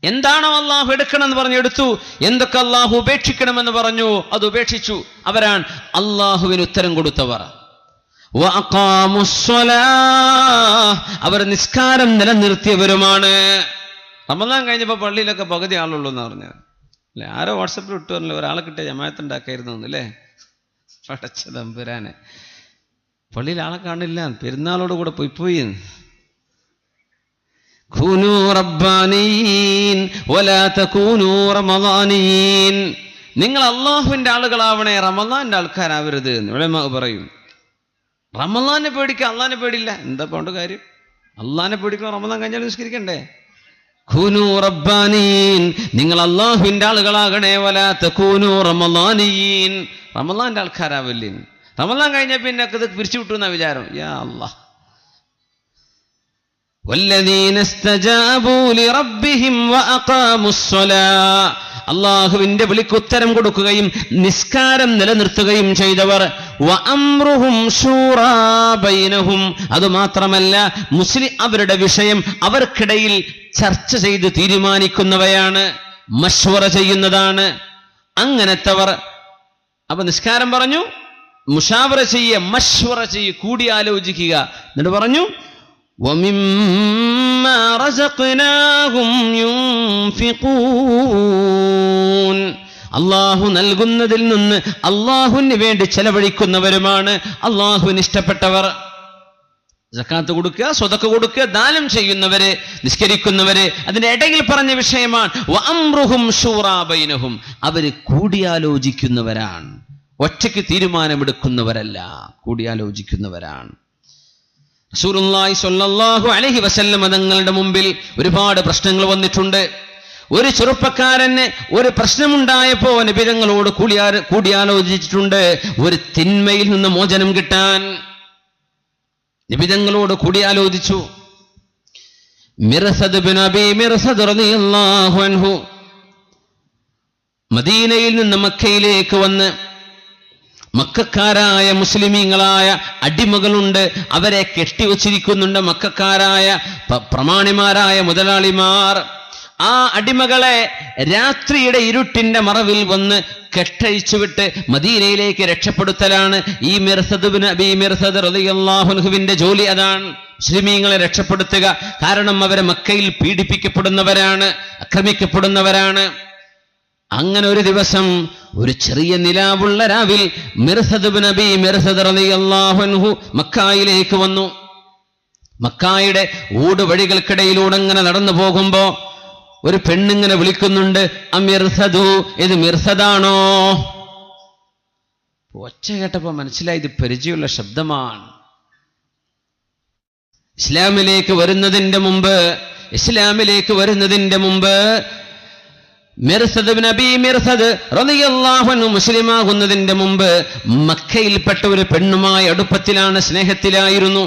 എന്താണോ അള്ളാഹു എടുക്കണമെന്ന് പറഞ്ഞു എടുത്തു, എന്തൊക്കെ അള്ളാഹു ഉപേക്ഷിക്കണമെന്ന് പറഞ്ഞു അത് ഉപേക്ഷിച്ചു. അവരാണ് അള്ളാഹുവിന് ഉത്തരം കൊടുത്തവർ. അവർ നിസ്കാരം നിലനിർത്തിയവരുമാണ്. റമദാൻ കഴിഞ്ഞപ്പോ പള്ളിയിലൊക്കെ പകുതി ആളുള്ളൂ എന്ന് പറഞ്ഞത് അല്ലെ? ആരോ വാട്സപ്പിൽ ഇട്ടു പറഞ്ഞില്ല, ഒരാളെ കിട്ടിയ ജമാഅത്തുണ്ടാക്കായിരുന്നു അല്ലേ? പടച്ച തമ്പുരാനെ, പള്ളിയിൽ ആളെ കാണില്ല, പെരുന്നാളോട് കൂടെ പോയി. കൂനൂ റബ്ബാനിയീൻ വലാ തകൂനൂ റമളാനിയീൻ. നിങ്ങൾ അള്ളാഹുവിന്റെ ആളുകളാവണേ, റമളാന്റെ ആൾക്കാരാവരുത് എന്ന് ഉലമാ പറയും. റമളാനെ പേടിക്കുക, അള്ളാഹിനെ പേടില്ല. എന്താ പോണ്ട കാര്യം? അള്ളാഹിനെ പേടിക്കണം, റമളാൻ കഴിഞ്ഞാൽ നിസ്കരിക്കണ്ടേ? കൂനൂ റബ്ബാനിയീൻ, നിങ്ങൾ അള്ളാഹുവിന്റെ ആളുകളാകണേ. വലാ തകൂനൂ റമളാനിയീൻ, റമളാന്റെ ആൾക്കാരാവില്ലേ. റമളാൻ കഴിഞ്ഞ പിന്നെ ഇത് പിരിച്ചു വിട്ടു എന്നാ വിചാരം. യാ അല്ലാഹ്. വല്ലദീന ഇസ്തജാബൂ ലിറബ്ബിഹിം വഅഖാമുസ്സലാ, അല്ലാഹുവിന്റെ വിളിക്ക് ഉത്തരം കൊടുക്കുകയും നിസ്കാരം നിലനിർത്തുകയും ചെയ്തവർ. വഅംറുഹും ശൂറാ ബൈനഹും, അതുമാത്രമല്ല അവരുടെ വിഷയം അവർക്കിടയിൽ ചർച്ച ചെയ്ത് തീരുമാനിക്കുന്നവയാണ്, മശ്വറ ചെയ്യുന്നതാണ്. അങ്ങനത്തവർ. അപ്പൊ നിസ്കാരം പറഞ്ഞു, മുഷാവറ ചെയ്യ, മശ്വറ ചെയ്യ, കൂടിയാലോചിക്കുക. എന്നിട്ട് പറഞ്ഞു وَمِمَّا رَزَقْنَاهُمْ يُنْفِقُونَ, അള്ളാഹു നൽകുന്നതിൽ നിന്ന് അള്ളാഹുവിന് വേണ്ടി ചെലവഴിക്കുന്നവരുമാണ് അള്ളാഹുവിന് ഇഷ്ടപ്പെട്ടവർ. സക്കാത്ത് കൊടുക്കുക, സ്വതക്ക കൊടുക്കുക, ദാനം ചെയ്യുന്നവര്, നിസ്കരിക്കുന്നവര്. അതിന്റെ ഇടയിൽ പറഞ്ഞ വിഷയമാണ് വഅംറുഹും ശൂറാ ബൈനഹും. അവര് കൂടിയാലോചിക്കുന്നവരാണ്, ഒറ്റയ്ക്ക് തീരുമാനമെടുക്കുന്നവരല്ല, കൂടിയാലോചിക്കുന്നവരാണ്. റസൂലുള്ളാഹി സ്വല്ലല്ലാഹു അലൈഹി വസല്ലം തങ്ങളുടെ മുമ്പിൽ ഒരുപാട് പ്രശ്നങ്ങൾ വന്നിട്ടുണ്ട്. ഒരു ചെറുപ്പക്കാരന് ഒരു പ്രശ്നമുണ്ടായപ്പോ നബി തങ്ങളോട് കൂടിയാലോചിച്ചിട്ടുണ്ട് ഒരു തിന്മയിൽ നിന്ന് മോചനം കിട്ടാൻ. നബി തങ്ങളോട് കൂടിയാലോചിച്ചു. മിർസദ് ബിൻ അബീ മിർസദ് റളിയല്ലാഹു അൻഹു മദീനയിൽ നിന്ന് മക്കയിലേക്ക് വന്ന് മക്കക്കാരായ മുസ്ലിമീങ്ങളായ അടിമകളുണ്ട്, അവരെ കെട്ടിവച്ചിരിക്കുന്നുണ്ട് മക്കക്കാരായ പ്രമാണിമാരായ മുതലാളിമാർ. ആ അടിമകളെ രാത്രിയുടെ ഇരുട്ടിന്റെ മറവിൽ വന്ന് കെട്ടഴിച്ചുവിട്ട് മദീനയിലേക്ക് രക്ഷപ്പെടുത്തലാണ് ഈ മിർസദ് ബിൻ അബീ മിർസദ് റളിയല്ലാഹു അൻഹുവിന്റെ ജോലി. അതാണ് മുസ്ലിമീങ്ങളെ രക്ഷപ്പെടുത്തുക. കാരണം അവരെ മക്കയിൽ പീഡിപ്പിക്കപ്പെടുന്നവരാണ്, ആക്രമിക്കപ്പെടുന്നവരാണ്. അങ്ങനെ ഒരു ദിവസം ഒരു ചെറിയ നിലാവുള്ള രാവിൽ മിർസദ് ബിൻ അബീ മിർസദ് റളിയല്ലാഹു അൻഹു മക്കായിലേക്ക് വന്നു. മക്കായുടെ ഊടുവഴികൾക്കിടയിലൂടെ അങ്ങനെ നടന്നു പോകുമ്പോ ഒരു പെണ്ണിങ്ങനെ വിളിക്കുന്നുണ്ട്, അമിർസദു, ഇത് മിർസദാണോ? ഒച്ച കേട്ടപ്പോ മനസ്സിലായി ഇത് പരിചയമുള്ള ശബ്ദമാണ്. ഇസ്ലാമിലേക്ക് വരുന്നതിന്റെ മുമ്പ് മിർസദ് ബിൻ അബീ മിർസദ് റളിയല്ലാഹു അൻഹു മുസ്ലിമാകുന്നതിന്റെ മുമ്പ് മക്കയിൽപ്പെട്ട ഒരു പെണ്ണുമായി അടുപ്പത്തിലാണ്, സ്നേഹത്തിലായിരുന്നു.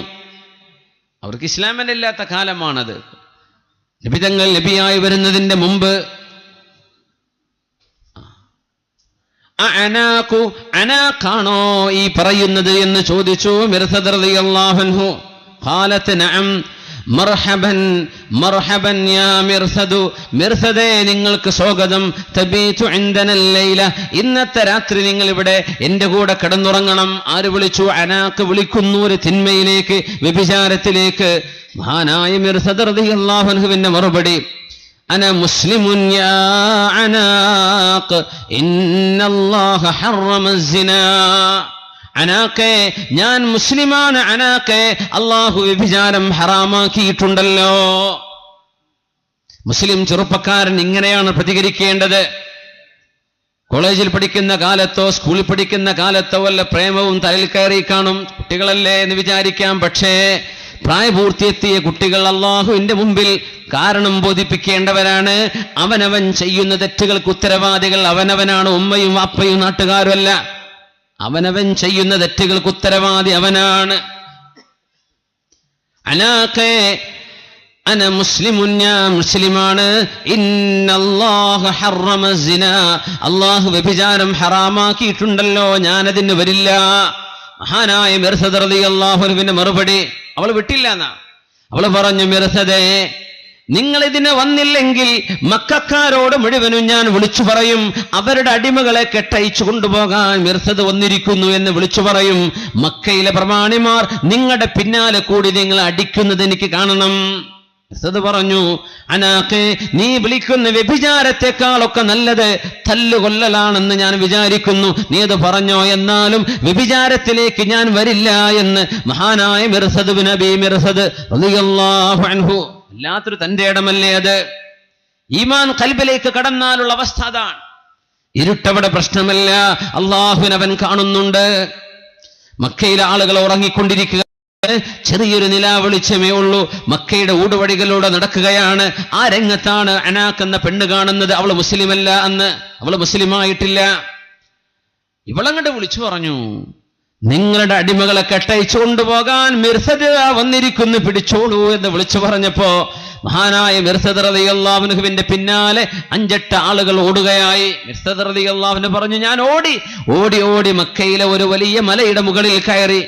അവർക്ക് ഇസ്ലാമിലില്ലാത്ത കാലമാണത്. നബി തങ്ങൾ നബിയായി വരുന്നതിന്റെ മുമ്പ് അനാഖാണോ ഈ പറയുന്നത് എന്ന് ചോദിച്ചു മിർസദ് റളിയല്ലാഹു അൻഹു. ഖാലത്ത് നഅം മർഹബൻ മർഹബൻ യാ മിർസദു, മിർസദേ നിങ്ങൾക്ക് സ്വാഗതം. തബീതു ഇൻദന ലൈല, ഇന്നത്തെ രാത്രി നിങ്ങൾ ഇവിടെ എന്റെ കൂടെ കിടന്നുറങ്ങണം. ആര് വിളിച്ചു? അനാഖ് വിളിക്കുന്നു ഒരു തിന്മയിലേക്ക്, വ്യഭിചാരത്തിലേക്ക്. മഹാനായ മിർസദ് റളിയല്ലാഹു അൻഹുവിന്റെ മറുപടി അന മുസ്ലിമുൻ യാ അനാഖ് ഇന്നല്ലാഹ ഹറമ സിനാ. അനാഖേ, ഞാൻ മുസ്ലിമാണ്. അനാഖേ, അല്ലാഹു വ്യഭിചാരം ഹറാമാക്കിയിട്ടുണ്ടല്ലോ. മുസ്ലിം ചെറുപ്പക്കാരൻ ഇങ്ങനെയാണ് പ്രതികരിക്കേണ്ടത്. കോളേജിൽ പഠിക്കുന്ന കാലത്തോ സ്കൂളിൽ പഠിക്കുന്ന കാലത്തോ വല്ല പ്രേമവും തലയിൽ കയറി കാണും. കുട്ടികളല്ലേ എന്ന് വിചാരിക്കാം. പക്ഷേ പ്രായപൂർത്തിയെത്തിയ കുട്ടികൾ അല്ലാഹുവിന്റെ മുമ്പിൽ കാരണം ബോധിപ്പിക്കേണ്ടവരാണ്. അവനവൻ ചെയ്യുന്ന തെറ്റുകൾക്ക് ഉത്തരവാദികൾ അവനവനാണ്, ഉമ്മയും വാപ്പയും നാട്ടുകാരും അല്ല. അവനവൻ ചെയ്യുന്ന തെറ്റുകൾക്ക് ഉത്തരവാദി അവനാണ്. അനാഖേ അന മുസ്ലിമുൻ, ഞാൻ മുസ്ലിമാണ്. ഇന്നല്ലാഹ ഹറമ സിനാ, അല്ലാഹു വ്യഭിചാരം ഹറാമാക്കിയിട്ടുണ്ടല്ലോ, ഞാനതിന് വരില്ല. മഹാനായ മിർസദ് റളിയല്ലാഹു അൻഹുവിന്റെ മറുപടി അവൾ വിട്ടില്ല എന്നാ. അവൾ പറഞ്ഞു, മിർസദേ, നിങ്ങൾ ഇതിന് വന്നില്ലെങ്കിൽ മക്കക്കാരോട് മുഴുവനും ഞാൻ വിളിച്ചു പറയും. അവരുടെ അടിമകളെ കെട്ടയച്ചു കൊണ്ടുപോകാൻ മിർസദ് വന്നിരിക്കുന്നു എന്ന് വിളിച്ചു പറയും. മക്കയിലെ പ്രമാണിമാർ നിങ്ങളുടെ പിന്നാലെ കൂടി നിങ്ങൾ അടിക്കുന്നത് എനിക്ക് കാണണം. മിർസദ് പറഞ്ഞു, അനാഖേ, നീ വിളിക്കുന്ന വ്യഭിചാരത്തെക്കാളൊക്കെ നല്ലത് തല്ലുകൊല്ലലാണെന്ന് ഞാൻ വിചാരിക്കുന്നു. നീ അത് പറഞ്ഞോ, എന്നാലും വ്യഭിചാരത്തിലേക്ക് ഞാൻ വരില്ല എന്ന് മഹാനായ മിർസദ് ബിൻ അബീ മിർസദ് റളിയല്ലാഹു അൻഹു. വല്ലാത്തൊരു തന്റെ ഇടമല്ലേ അത്. ഈമാൻ ഖൽബിലേക്ക് കടന്നാലുള്ള അവസ്ഥ അതാണ്. ഇരുട്ടവിടെ പ്രശ്നമല്ല, അല്ലാഹുവിനവൻ കാണുന്നുണ്ട്. മക്കയിലെ ആളുകൾ ഉറങ്ങിക്കൊണ്ടിരിക്കുക, ചെറിയൊരു നിലാവെളിച്ചമേ ഉള്ളൂ. മക്കയുടെ ഊടുവഴികളിലൂടെ നടക്കുകയാണ്. ആ രംഗത്താണ് അനാഖ് എന്ന പെണ്ണ് കാണുന്നത്. അവള് മുസ്ലിമല്ല, അന്ന് അവള് മുസ്ലിമായിട്ടില്ല. ഇവളങ്ങോട്ട് വിളിച്ചു പറഞ്ഞു, നിങ്ങളുടെ അടിമകളെ കെട്ടയച്ചു കൊണ്ടുപോകാൻ മിർസദ് വന്നിരിക്കുന്നു, പിടിച്ചോളൂ എന്ന് വിളിച്ചു പറഞ്ഞപ്പോ മഹാനായ മിർസദ് റളിയല്ലാഹു അൻഹുവിന്റെ പിന്നാലെ 5-8 ആളുകൾ ഓടുകയായി. മിർസദ് റളിയല്ലാഹു അൻഹു പറഞ്ഞു, ഞാൻ ഓടി മക്കയിലെ ഒരു വലിയ മലയുടെ മുകളിൽ കയറി.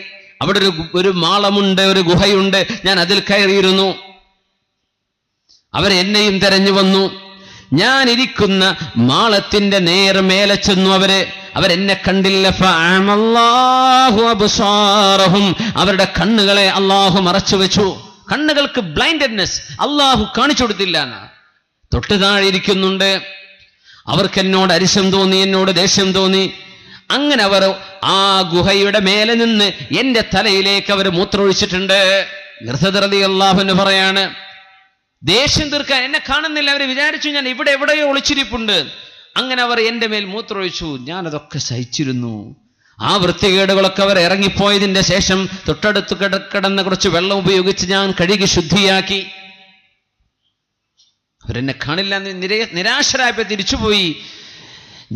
അവിടെ ഒരു മാളമുണ്ട്, ഒരു ഗുഹയുണ്ട്. ഞാൻ അതിൽ കയറിയിരുന്നു. അവരെന്നെയും തെരഞ്ഞു വന്നു. ഞാൻ ഇരിക്കുന്ന മാളത്തിന്റെ നേർമേലെ ചെന്നു. അവരെന്നെ കണ്ടില്ല. ഫഅമല്ലാഹു അബ്സാറഹും, അവരുടെ കണ്ണുകളെ അല്ലാഹു മറച്ചു വെച്ചു. കണ്ണുകൾക്ക് ബ്ലൈൻഡഡ്നെസ് അല്ലാഹു കാണിച്ചു കൊടുത്തില്ല. തൊട്ട് താഴെ ഇരിക്കുന്നുണ്ട്. അവർക്ക് എന്നോട് അരിശം തോന്നി, എന്നോട് ദേഷ്യം തോന്നി. അങ്ങനെ അവർ ആ ഗുഹയുടെ മേലെ നിന്ന് എന്റെ തലയിലേക്ക് അവർ മൂത്രമൊഴിച്ചിട്ടുണ്ട്. മിർസദ് റളിയല്ലാഹു അൻഹു പറയാണ്, ദേഷ്യം തീർക്കാൻ എന്നെ കാണുന്നില്ല, അവർ വിചാരിച്ചു ഞാൻ ഇവിടെ എവിടെയോ ഒളിച്ചിരിപ്പുണ്ട്. അങ്ങനെ അവർ എന്റെ മേൽ മൂത്രമൊഴിച്ചു. ഞാനതൊക്കെ സഹിച്ചിരുന്നു. ആ വൃത്തികേടുകളൊക്കെ അവർ ഇറങ്ങിപ്പോയതിന്റെ ശേഷം തൊട്ടടുത്ത് കിടന്ന കുറച്ച് വെള്ളം ഉപയോഗിച്ച് ഞാൻ കഴുകി ശുദ്ധിയാക്കി. അവരെന്നെ കാണില്ല എന്ന് നിരാശരായപ്പോ തിരിച്ചുപോയി.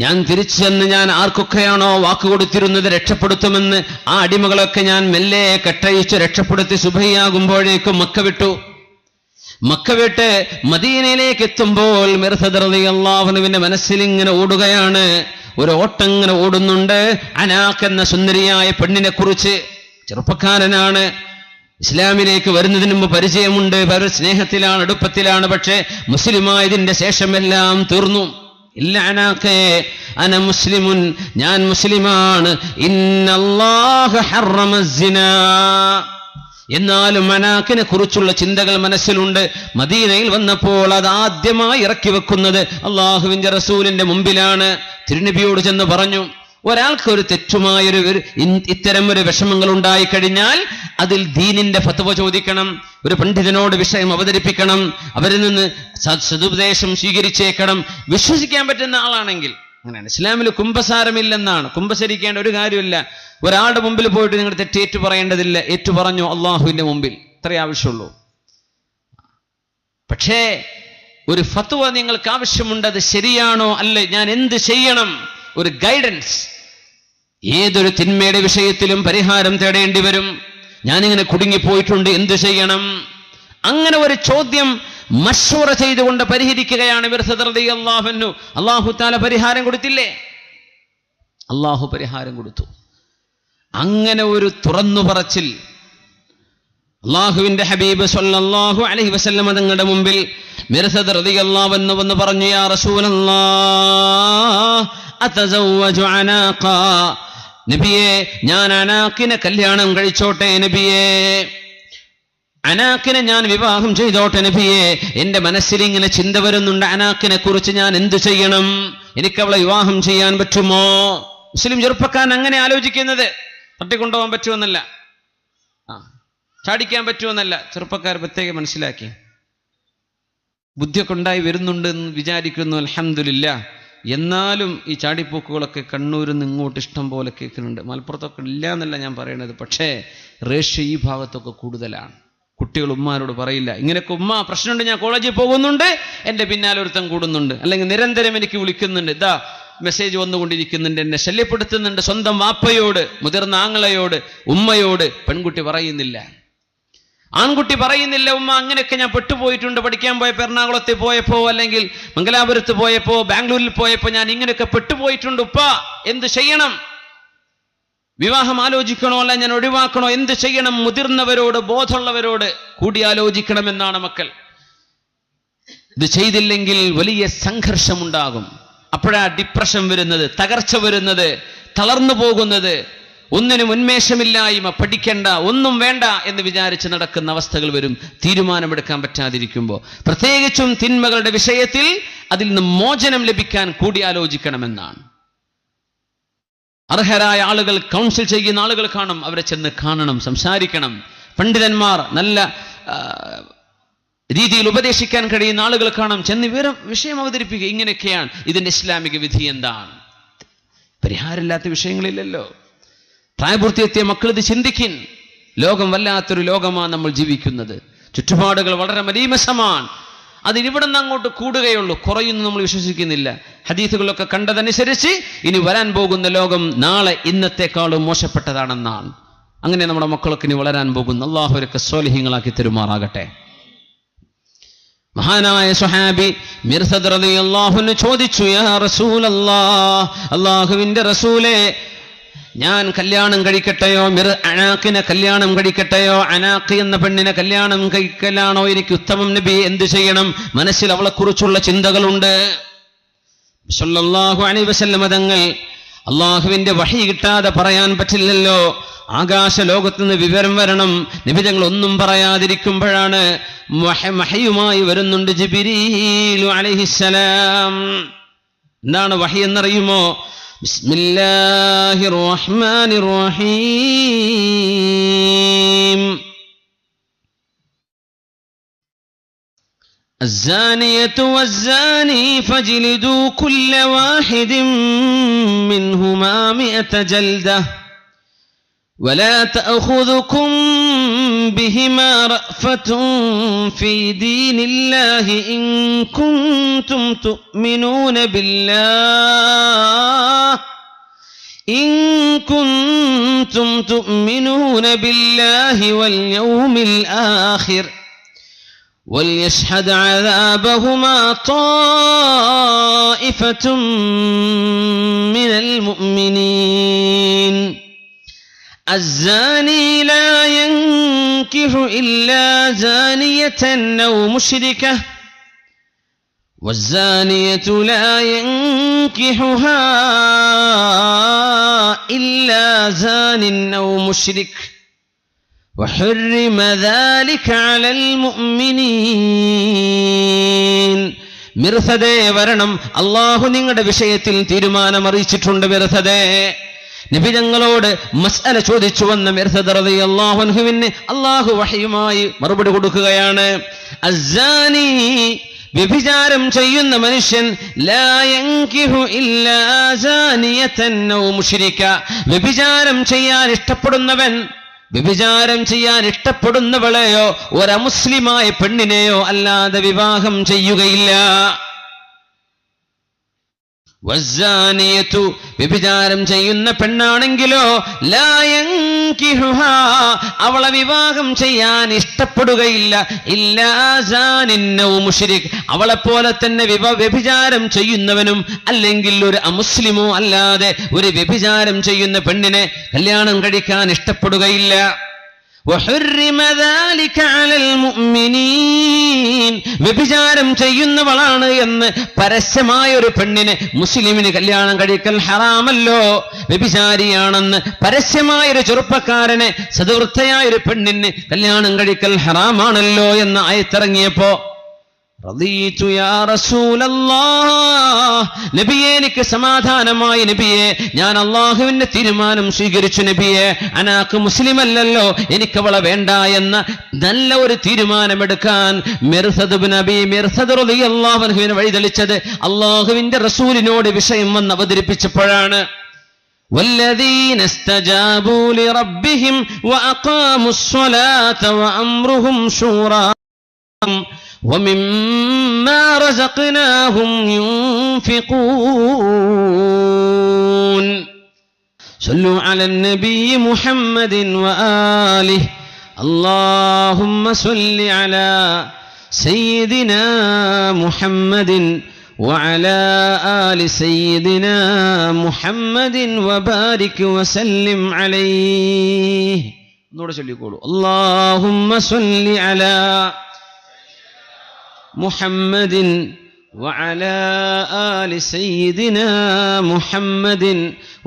ഞാൻ തിരിച്ചു ചെന്ന് ഞാൻ ആർക്കൊക്കെയാണോ വാക്ക് കൊടുത്തിരുന്നത് രക്ഷപ്പെടുത്തുമെന്ന് ആ അടിമകളൊക്കെ ഞാൻ മെല്ലെ കെട്ടഴിച്ച് രക്ഷപ്പെടുത്തി സുബഹിയാകുമ്പോഴേക്കും മക്ക വിട്ടു. മക്ക വിട്ട് മദീനയിലേക്ക് എത്തുമ്പോൾ മിർസദ് റളിയല്ലാഹു അൻഹുവിന്റെ മനസ്സിൽ ഇങ്ങനെ ഓടുകയാണ്, ഒരു ഓട്ടം ഇങ്ങനെ ഓടുന്നുണ്ട്. അനാഖ് എന്ന സുന്ദരിയായ പെണ്ണിനെ കുറിച്ച്. ചെറുപ്പക്കാരനാണ്, ഇസ്ലാമിലേക്ക് വരുന്നതിന് മുമ്പ് പരിചയമുണ്ട്, സ്നേഹത്തിലാണ്, അടുപ്പത്തിലാണ്. പക്ഷേ മുസ്ലിമായതിന്റെ ശേഷം എല്ലാം തീർന്നു. ഇല്ല അനാഖേ അന മുസ്ലിമുൻ, ഞാൻ മുസ്ലിമാണ്. ഇന്നല്ലാഹ ഹറമ സിനാ. എന്നാലും അനാഖിനെ കുറിച്ചുള്ള ചിന്തകൾ മനസ്സിലുണ്ട്. മദീനയിൽ വന്നപ്പോൾ അത് ആദ്യമായി ഇറക്കി വെക്കുന്നത് അള്ളാഹുവിന്റെ റസൂലിന്റെ മുമ്പിലാണ്. തിരുനബിയോട് ചെന്ന് പറഞ്ഞു, ഒരാൾക്ക് ഒരു തെറ്റുമായൊരു ഇത്തരം ഒരു വിഷമങ്ങൾ ഉണ്ടായിക്കഴിഞ്ഞാൽ അതിൽ ദീനിന്റെ ഫത്വ ചോദിക്കണം, ഒരു പണ്ഡിതനോട് വിഷയം അവതരിപ്പിക്കണം, അവരിൽ നിന്ന് സദുപദേശം സ്വീകരിച്ചേക്കണം. വിശ്വസിക്കാൻ പറ്റുന്ന ആളാണെങ്കിൽ അങ്ങനെയാണ്. ഇസ്ലാമിൽ കുംഭസാരമില്ലെന്നാണ്, കുംഭസരിക്കേണ്ട ഒരു കാര്യമില്ല. ഒരാളുടെ മുമ്പിൽ പോയിട്ട് നിങ്ങൾ തെറ്റേറ്റു പറയേണ്ടതില്ല, ഏറ്റു പറഞ്ഞു അള്ളാഹുവിന്റെ മുമ്പിൽ, ഇത്രേ ആവശ്യമുള്ളൂ. പക്ഷേ ഒരു ഫത്വ നിങ്ങൾക്ക് ആവശ്യമുണ്ട്, അത് ശരിയാണോ അല്ലേ, ഞാൻ എന്ത് ചെയ്യണം, ഒരു ഗൈഡൻസ്. ഏതൊരു തിന്മയുടെ വിഷയത്തിലും പരിഹാരം തേടേണ്ടി വരും. ഞാനിങ്ങനെ കുടുങ്ങിപ്പോയിട്ടുണ്ട്, എന്ത് ചെയ്യണം? അങ്ങനെ ഒരു ചോദ്യം മശ്വറ ചെയ്തുകൊണ്ട് പരിഹരിക്കുകയാണ് മിർസദ് റളിയല്ലാഹു അൻഹു. അല്ലാഹു തആല പരിഹാരം കൊടുത്തില്ലേ? അല്ലാഹു പരിഹാരം കൊടുത്തു. അങ്ങനെ ഒരു തുറന്നു പറച്ചിൽ അല്ലാഹുവിന്റെ ഹബീബ് സ്വല്ലല്ലാഹു അലൈഹി വസല്ലം തങ്ങളുടെ മുമ്പിൽ മിർസദ് റളിയല്ലാഹു അൻഹു വന്ന് പറഞ്ഞു, യാ റസൂലല്ലാഹ് അതസവ്വജു അനാഖ. നബിയേ, ഞാൻ അനാഖിനെ കല്യാണം കഴിച്ചോട്ടെ നബിയേ, അനാഖിനെ ഞാൻ വിവാഹം ചെയ്തോട്ടെ നബിയേ. എന്റെ മനസ്സിൽ ഇങ്ങനെ ചിന്ത വരുന്നുണ്ട്, അനാഖിനെ കുറിച്ച് ഞാൻ എന്ത് ചെയ്യണം, എനിക്ക് അവളെ വിവാഹം ചെയ്യാൻ പറ്റുമോ? മുസ്ലിം ചെറുപ്പക്കാരൻ അങ്ങനെ ആലോചിക്കുന്നത്. തട്ടിക്കൊണ്ടുപോകാൻ പറ്റുമെന്നല്ല, ചാടിക്കാൻ പറ്റുമെന്നല്ല. ചെറുപ്പക്കാർ പ്രത്യേകം മനസ്സിലാക്കി. ബുദ്ധിയൊക്കെ ഉണ്ടായി വരുന്നുണ്ട് എന്ന് വിചാരിക്കുന്നു, അൽഹംദുലില്ലാഹ്. എന്നാലും ഈ ചാടിപ്പോക്കുകളൊക്കെ കണ്ണൂരിൽ നിന്ന് ഇങ്ങോട്ട് ഇഷ്ടം പോലെ കേൾക്കുന്നുണ്ട്. മലപ്പുറത്തൊക്കെ ഇല്ല എന്നല്ല ഞാൻ പറയണത്, പക്ഷേ റേഷ്യ ഈ ഭാഗത്തൊക്കെ കൂടുതലാണ്. കുട്ടികൾ ഉമ്മാരോട് പറയില്ല, ഇങ്ങനെയൊക്കെ ഉമ്മ പ്രശ്നമുണ്ട്, ഞാൻ കോളേജിൽ പോകുന്നുണ്ട്, എൻ്റെ പിന്നാലെ ഒരുത്തം കൂടുന്നുണ്ട്, അല്ലെങ്കിൽ നിരന്തരം എനിക്ക് വിളിക്കുന്നുണ്ട്, ഇതാ മെസ്സേജ് വന്നുകൊണ്ടിരിക്കുന്നുണ്ട്, എന്നെ ശല്യപ്പെടുത്തുന്നുണ്ട്. സ്വന്തം വാപ്പയോട്, മുതിർന്ന ആങ്ങളയോട്, ഉമ്മയോട് പെൺകുട്ടി പറയുന്നില്ല, ആൺകുട്ടി പറയുന്നില്ല, ഉമ്മ അങ്ങനെയൊക്കെ ഞാൻ പെട്ടുപോയിട്ടുണ്ട്, പഠിക്കാൻ പോയപ്പോൾ, എറണാകുളത്ത് പോയപ്പോ, അല്ലെങ്കിൽ മംഗലാപുരത്ത് പോയപ്പോ, ബാംഗ്ലൂരിൽ പോയപ്പോ ഞാൻ ഇങ്ങനെയൊക്കെ പെട്ടുപോയിട്ടുണ്ട് ഉപ്പ, എന്ത് ചെയ്യണം? വിവാഹം ആലോചിക്കണോ അല്ല ഞാൻ ഒഴിവാക്കണോ, എന്ത് ചെയ്യണം? മുതിർന്നവരോട്, ബോധമുള്ളവരോട് കൂടിയാലോചിക്കണമെന്നാണ് മക്കൾ. ഇത് ചെയ്തില്ലെങ്കിൽ വലിയ സംഘർഷമുണ്ടാകും. അപ്പോഴാ ഡിപ്രഷൻ വരുന്നത്, തകർച്ച വരുന്നത്, തളർന്നു പോകുന്നത്, ഒന്നിനും ഉന്മേഷമില്ലായ്മ, പഠിക്കണ്ട, ഒന്നും വേണ്ട എന്ന് വിചാരിച്ച് നടക്കുന്ന അവസ്ഥകൾ വരും. തീരുമാനമെടുക്കാൻ പറ്റാതിരിക്കുമ്പോൾ, പ്രത്യേകിച്ചും തിന്മകളുടെ വിഷയത്തിൽ അതിൽ നിന്ന് മോചനം ലഭിക്കാൻ കൂടിയാലോചിക്കണമെന്നാണ്. അർഹരായ ആളുകൾ, കൗൺസിൽ ചെയ്യുന്ന ആളുകൾ കാണും, അവരെ ചെന്ന് കാണണം, സംസാരിക്കണം. പണ്ഡിതന്മാർ, നല്ല രീതിയിൽ ഉപദേശിക്കാൻ കഴിയുന്ന ആളുകൾ കാണും, ചെന്ന് വിഷയം അവതരിപ്പിക്കുക. ഇങ്ങനെയൊക്കെയാണ്, ഇതിന്റെ ഇസ്ലാമിക വിധി എന്താണ്? പരിഹാരമില്ലാത്ത വിഷയങ്ങളില്ലല്ലോ. പ്രായപൂർത്തിയെത്തിയ മക്കൾ ഇത് ചിന്തിക്കിൻ. ലോകം വല്ലാത്തൊരു ലോകമാണ് നമ്മൾ ജീവിക്കുന്നത്. ചുറ്റുപാടുകൾ വളരെ മലീമസമാണ്. അതിനിവിടെ നിന്ന് അങ്ങോട്ട് കൂടുകയുള്ളൂ, കുറയുന്നു നമ്മൾ വിശ്വസിക്കുന്നില്ല. ഹദീസുകളൊക്കെ കണ്ടതനുസരിച്ച് ഇനി വരാൻ പോകുന്ന ലോകം നാളെ ഇന്നത്തെക്കാളും മോശപ്പെട്ടതാണെന്നാണ്. അങ്ങനെ നമ്മുടെ മക്കളൊക്കെ ഇനി വളരാൻ പോകുന്നു. അല്ലാഹു അവരൊക്കെ സ്വാലിഹീങ്ങളാക്കി തെരുമാറാകട്ടെ. മഹാനായ സ്വഹാബി മിർസദ് റളിയല്ലാഹു അൻഹു ചോദിച്ചു, യാ റസൂലല്ലാഹ്, അല്ലാഹുവിന്റെ റസൂലേ, ഞാൻ കല്യാണം കഴിക്കട്ടെയോ, അനാഖിനെ കല്യാണം കഴിക്കട്ടെയോ, അനാഖ് എന്ന പെണ്ണിനെ കല്യാണം കഴിക്കലാണോ എനിക്ക് ഉത്തമം നബി, എന്ത് ചെയ്യണം? മനസ്സിൽ അവളെക്കുറിച്ചുള്ള ചിന്തകളുണ്ട്. സല്ലല്ലാഹു അലൈഹി വസല്ലം തങ്ങൾ, അള്ളാഹുവിന്റെ വഹി കിട്ടാതെ പറയാൻ പറ്റില്ലല്ലോ, ആകാശ ലോകത്ത് നിന്ന് വിവരം വരണം. നബി തങ്ങൾ ഒന്നും പറയാതിരിക്കുമ്പോഴാണ് വഹയുമായി വരുന്നുണ്ട് ജിബ്രീൽ അലൈഹിസ്സലാം. എന്താണ് വഹി എന്നറിയുമോ? ബിസ്മില്ലാഹിർ റഹ്മാനിർ റഹീം. الزانية والزاني فاجلدوا كل واحد منهما 100 جلدة ولا تأخذكم بهما رأفة في دين الله إن كنتم تؤمنون بالله واليوم الآخر وليشهد عذابهما طائفة من المؤمنين الزاني لا ينكح إلا زانية أو مشركة والزانية لا ينكحها إلا زان أو مشرك وحرم ذلك على المؤمنين. മിർസദേ വരണം, അല്ലാഹു നിങ്ങളുടെ വിഷയത്തിൽ തീരുമാനം അറിയിച്ചിട്ടുണ്ട്. മിർസദേ, നബി ഞങ്ങളോട് മസ്അല ചോദിച്ചു വന്ന മിർസദ് റളിയല്ലാഹു അൻഹുവിന് അല്ലാഹു വഹയുമായി മറുപടി കൊടുക്കുകയാണ്. അസ്സാനി, വ്യഭിചാരം ചെയ്യുന്ന മനുഷ്യൻ, ലാ യൻകിഹു ഇല്ലാ സാനിയതൻ ഔ മുശ്രിക, വ്യഭിചാരം ചെയ്യാൻ ഇഷ്ടപ്പെടുന്നവളെയോ ഒരമുസ്ലിമായ പെണ്ണിനെയോ അല്ലാതെ വിവാഹം ചെയ്യുകയില്ല. വസ്സാനിയതു, വ്യഭിചാരം ചെയ്യുന്ന പെണ്ണാണെങ്കിലോ, ലാ യൻകിഹുഹാ, അവളെ വിവാഹം ചെയ്യാൻ ഇഷ്ടപ്പെടുകയില്ല. ഇല്ലാ സാനിൻ ഔ മുശ്രിക്, അവളെപ്പോലെ തന്നെ വ്യഭിചാരം ചെയ്യുന്നവനും അല്ലെങ്കിൽ ഒരു അമുസ്ലിമോ അല്ലാതെ ഒരു വ്യഭിചാരം ചെയ്യുന്ന പെണ്ണിനെ കല്യാണം കഴിക്കാൻ ഇഷ്ടപ്പെടുകയില്ല. وحرم ذلك على المؤمنين, വ്യഭിചാരം ചെയ്യുന്നവളാണ് എന്ന് പരസ്യമായ ഒരു പെണ്ണിനെ മുസ്ലിമിന് കല്യാണം കഴിക്കൽ ഹറാമല്ലോ. വ്യഭിചാരിയാണെന്ന് പരസ്യമായ ഒരു ചെറുപ്പക്കാരനെ, സദ്വൃത്തയായ ഒരു പെണ്ണിന് കല്യാണം കഴിക്കൽ ഹറാമാണല്ലോ എന്ന ആയത്തിറങ്ങിയപ്പോ റദീതു യാ റസൂലല്ലാഹ്, നബിയേ എനിക്ക് സമാധാനമായി, നബിയേ ഞാൻ അല്ലാഹുവിന്റെ തീരുമാനം സ്വീകരിച്ചു, നബിയേ അനാക്ക് മുസ്ലിമല്ലല്ലോ, എനിക്കവളെ വേണ്ട എന്ന നല്ല ഒരു തീരുമാനമെടുക്കാൻ മിർസദ് റളിയല്ലാഹു അൻഹുവിനെ വഴിതെളിച്ചത് അല്ലാഹുവിന്റെ റസൂലിനോട് വിഷയം വന്ന് അവതരിപ്പിച്ചപ്പോഴാണ്. والذين استجابوا لربهم وأقاموا الصلاة وأمرهم شورى ومما رزقناهم ينفقون صلوا على النبي محمد وآله اللهم صل على سيدنا محمد وعلى آل سيدنا محمد وبارك وسلم عليه. اللهم صل على محمد وعلى آل سيدنا محمد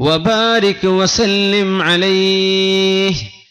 وبارك وسلم عليه.